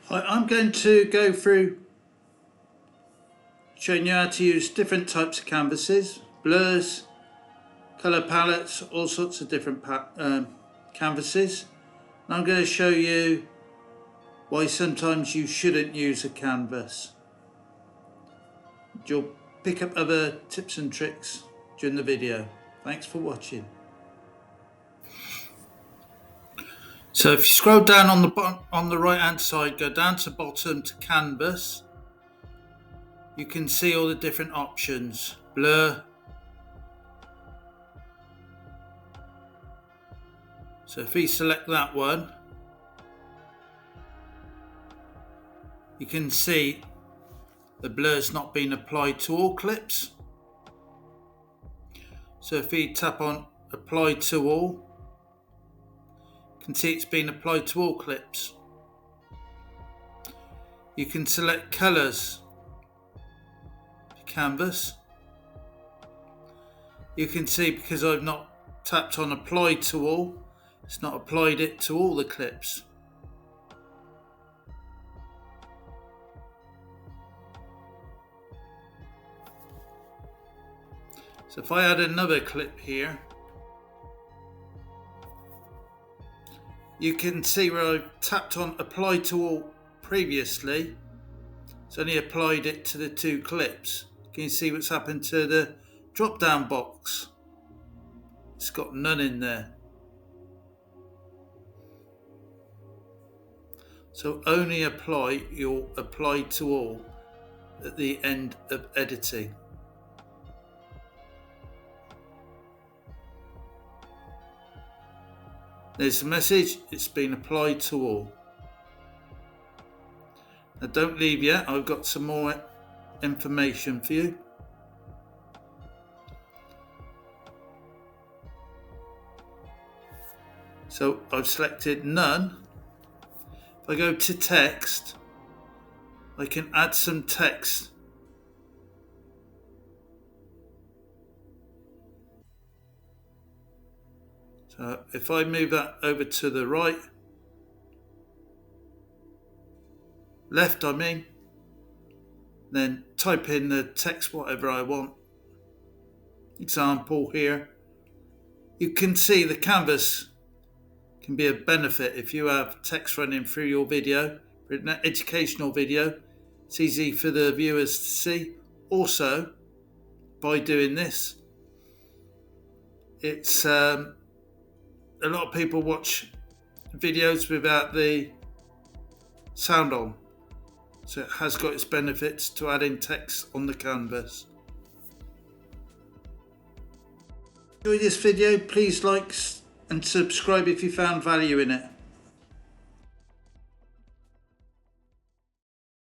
I'm going to go through showing you how to use different types of canvases, blurs, colour palettes, all sorts of different canvases. And I'm going to show you why sometimes you shouldn't use a canvas. You'll pick up other tips and tricks during the video. Thanks for watching. So if you scroll down on the right hand side, go down to bottom to canvas, you can see all the different options. Blur. So if we select that one, you can see the blur's not been applied to all clips. So if we tap on apply to all, you can see it's been applied to all clips. You can select colours for canvas. You can see because I've not tapped on apply to all, it's not applied it to all the clips. So if I add another clip here, you can see where I've tapped on apply to all previously. It's only applied it to the two clips. Can you see what's happened to the drop down box? It's got none in there. So only apply your apply to all at the end of editing. There's the message, it's been applied to all. Now don't leave yet, I've got some more information for you. So I've selected none. If I go to text, I can add some text. So if I move that over to the right, left I mean, then type in the text whatever I want. Example here. You can see the canvas can be a benefit if you have text running through your video, for an educational video. It's easy for the viewers to see. Also, by doing this, it's a lot of people watch videos without the sound on, so it has got its benefits to adding text on the canvas. Enjoy this video, please like and subscribe if you found value in it.